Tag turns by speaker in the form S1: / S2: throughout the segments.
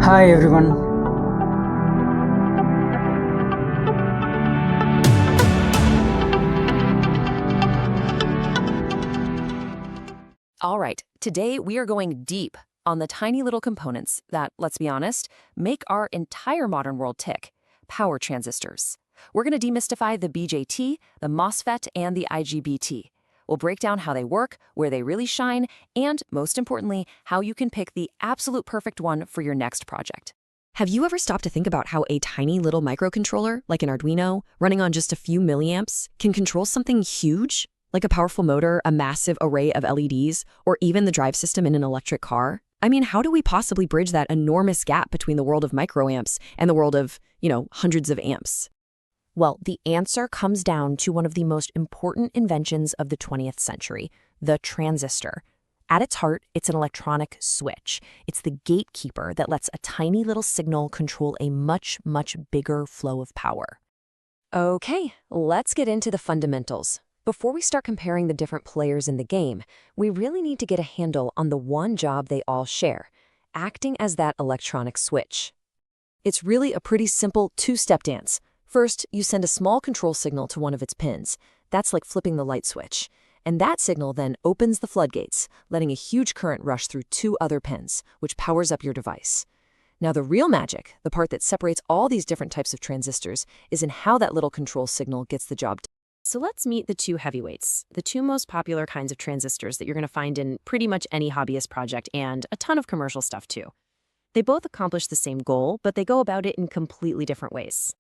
S1: Hi everyone.
S2: All right, today we are going deep on the tiny little components that, let's be honest, make our entire modern world tick: power transistors. We're going to demystify the BJT, the MOSFET, and the IGBT. We'll break down how they work, where they really shine, and, most importantly, how you can pick the absolute perfect one for your next project. Have you ever stopped to think about how a tiny little microcontroller, like an Arduino, running on just a few milliamps, can control something huge? Like a powerful motor, a massive array of LEDs, or even the drive system in an electric car? I mean, how do we possibly bridge that enormous gap between the world of microamps and the world of, hundreds of amps? Well, the answer comes down to one of the most important inventions of the 20th century, the transistor. At its heart, it's an electronic switch. It's the gatekeeper that lets a tiny little signal control a much, much bigger flow of power. Okay, let's get into the fundamentals. Before we start comparing the different players in the game, we really need to get a handle on the one job they all share: acting as that electronic switch. It's really a pretty simple two-step dance. First, you send a small control signal to one of its pins. That's like flipping the light switch. And that signal then opens the floodgates, letting a huge current rush through two other pins, which powers up your device. Now, the real magic, the part that separates all these different types of transistors, is in how that little control signal gets the job done. So let's meet the two heavyweights, the two most popular kinds of transistors that you're going to find in pretty much any hobbyist project and a ton of commercial stuff too. They both accomplish the same goal, but they go about it in completely different ways.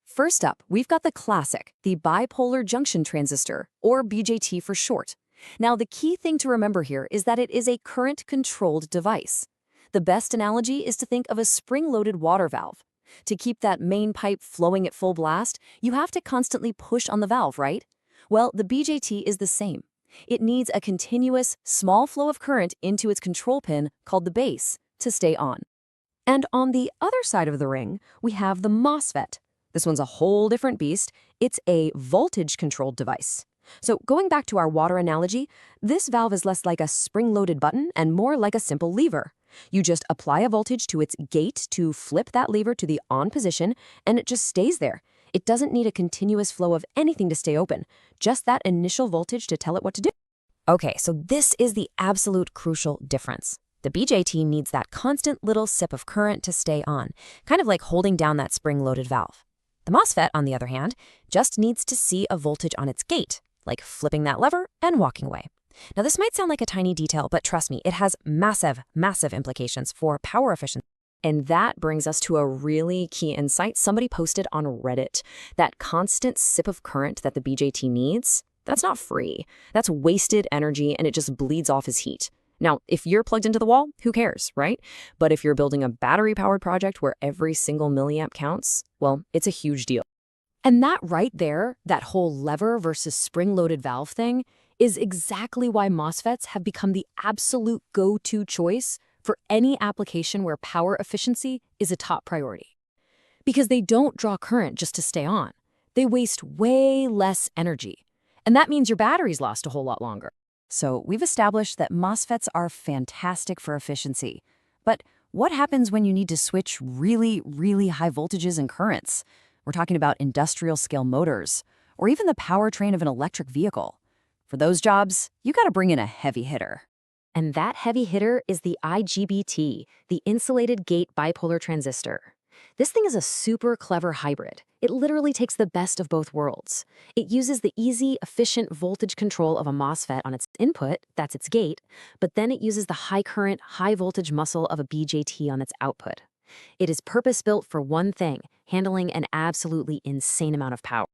S2: First up, we've got the classic, the bipolar junction transistor, or BJT for short. Now, the key thing to remember here is that it is a current-controlled device. The best analogy is to think of a spring-loaded water valve. To keep that main pipe flowing at full blast, you have to constantly push on the valve, right? Well, the BJT is the same. It needs a continuous, small flow of current into its control pin, called the base, to stay on. And on the other side of the ring, we have the MOSFET. This one's a whole different beast. It's a voltage-controlled device. So going back to our water analogy, this valve is less like a spring-loaded button and more like a simple lever. You just apply a voltage to its gate to flip that lever to the on position, and it just stays there. It doesn't need a continuous flow of anything to stay open, just that initial voltage to tell it what to do. Okay, so this is the absolute crucial difference. The BJT needs that constant little sip of current to stay on, kind of like holding down that spring-loaded valve. The MOSFET, on the other hand, just needs to see a voltage on its gate, like flipping that lever and walking away. Now, this might sound like a tiny detail, but trust me, it has massive, massive implications for power efficiency. And that brings us to a really key insight somebody posted on Reddit. That constant sip of current that the BJT needs, that's not free. That's wasted energy, and it just bleeds off as heat. Now, if you're plugged into the wall, who cares, right? But if you're building a battery-powered project where every single milliamp counts, well, it's a huge deal. And that right there, that whole lever versus spring-loaded valve thing, is exactly why MOSFETs have become the absolute go-to choice for any application where power efficiency is a top priority. Because they don't draw current just to stay on. They waste way less energy. And that means your batteries last a whole lot longer. So we've established that MOSFETs are fantastic for efficiency. But what happens when you need to switch really, really high voltages and currents? We're talking about industrial-scale motors, or even the powertrain of an electric vehicle. For those jobs, you got to bring in a heavy hitter. And that heavy hitter is the IGBT, the insulated gate bipolar transistor. This thing is a super clever hybrid. It literally takes the best of both worlds. It uses the easy, efficient voltage control of a MOSFET on its input, that's its gate, but then it uses the high current, high voltage muscle of a BJT on its output. It is purpose-built for one thing: handling an absolutely insane amount of power.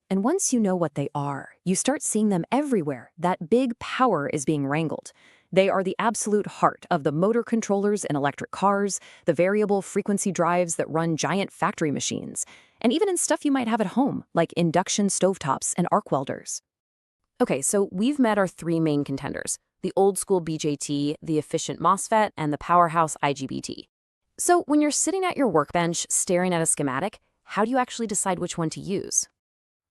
S2: And once you know what they are, you start seeing them everywhere. That big power is being wrangled. They are the absolute heart of the motor controllers in electric cars, the variable frequency drives that run giant factory machines, and even in stuff you might have at home, like induction stovetops and arc welders. Okay, so we've met our three main contenders: the old-school BJT, the efficient MOSFET, and the powerhouse IGBT. So when you're sitting at your workbench staring at a schematic, how do you actually decide which one to use?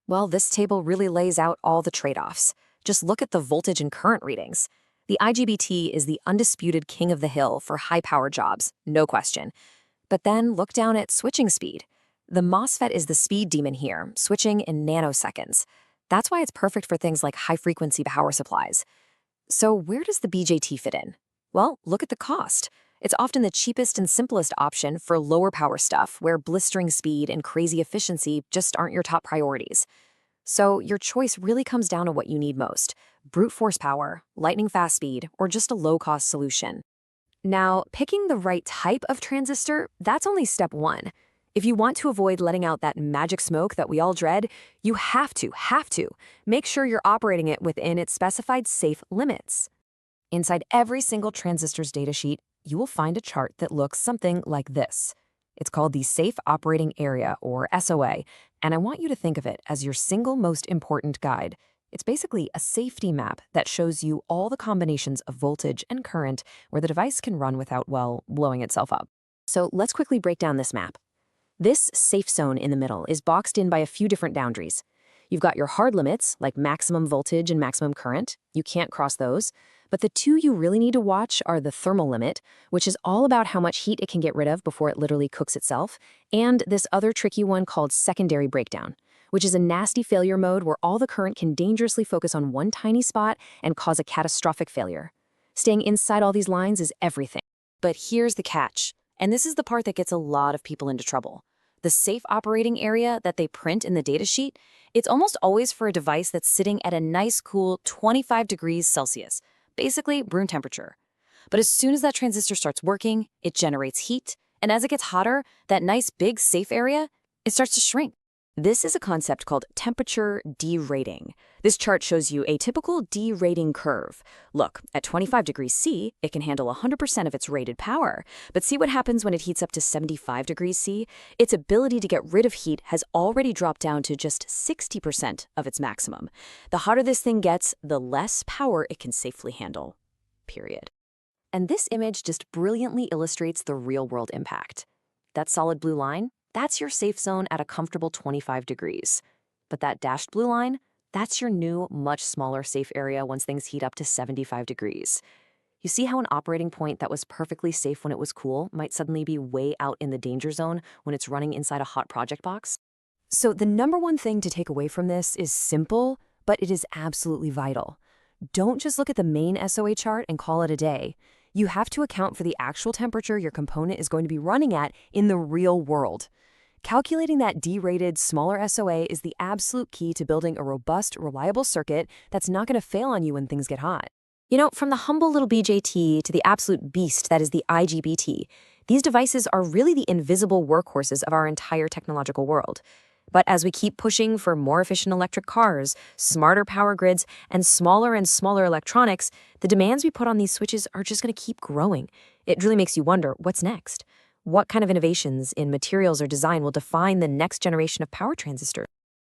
S2: Well, this table really lays out all the trade-offs. Just look at the voltage and current readings. The IGBT is the undisputed king of the hill for high-power jobs, no question. But then look down at switching speed. The MOSFET is the speed demon here, switching in nanoseconds. That's why it's perfect for things like high-frequency power supplies. So where does the BJT fit in? Well, look at the cost. It's often the cheapest and simplest option for lower power stuff where blistering speed and crazy efficiency just aren't your top priorities. So your choice really comes down to what you need most: brute force power, lightning fast speed, or just a low-cost solution. Now, picking the right type of transistor, that's only step one. If you want to avoid letting out that magic smoke that we all dread, you have to make sure you're operating it within its specified safe limits. Inside every single transistor's datasheet, you will find a chart that looks something like this. It's called the Safe Operating Area, or SOA, and I want you to think of it as your single most important guide. It's basically a safety map that shows you all the combinations of voltage and current where the device can run without, well, blowing itself up. So let's quickly break down this map. This safe zone in the middle is boxed in by a few different boundaries. You've got your hard limits, like maximum voltage and maximum current. You can't cross those. But the two you really need to watch are the thermal limit, which is all about how much heat it can get rid of before it literally cooks itself, and this other tricky one called secondary breakdown, which is a nasty failure mode where all the current can dangerously focus on one tiny spot and cause a catastrophic failure. Staying inside all these lines is everything. But here's the catch, and this is the part that gets a lot of people into trouble. The safe operating area that they print in the datasheet, it's almost always for a device that's sitting at a nice cool 25 degrees Celsius, basically room temperature. But as soon as that transistor starts working, it generates heat, and as it gets hotter, that nice big safe area, it starts to shrink. This is a concept called temperature derating. This chart shows you a typical derating curve. Look, at 25 degrees C, it can handle 100% of its rated power. But see what happens when it heats up to 75 degrees C? Its ability to get rid of heat has already dropped down to just 60% of its maximum. The hotter this thing gets, the less power it can safely handle. Period. And this image just brilliantly illustrates the real-world impact. That solid blue line? That's your safe zone at a comfortable 25 degrees. But that dashed blue line, that's your new, much smaller safe area once things heat up to 75 degrees. You see how an operating point that was perfectly safe when it was cool might suddenly be way out in the danger zone when it's running inside a hot project box? So the number one thing to take away from this is simple, but it is absolutely vital. Don't just look at the main SOA chart and call it a day. You have to account for the actual temperature your component is going to be running at in the real world. Calculating that derated, smaller SOA is the absolute key to building a robust, reliable circuit that's not going to fail on you when things get hot. You know, from the humble little BJT to the absolute beast that is the IGBT, these devices are really the invisible workhorses of our entire technological world. But as we keep pushing for more efficient electric cars, smarter power grids, and smaller electronics, the demands we put on these switches are just going to keep growing. It really makes you wonder, what's next? What kind of innovations in materials or design will define the next generation of power transistors?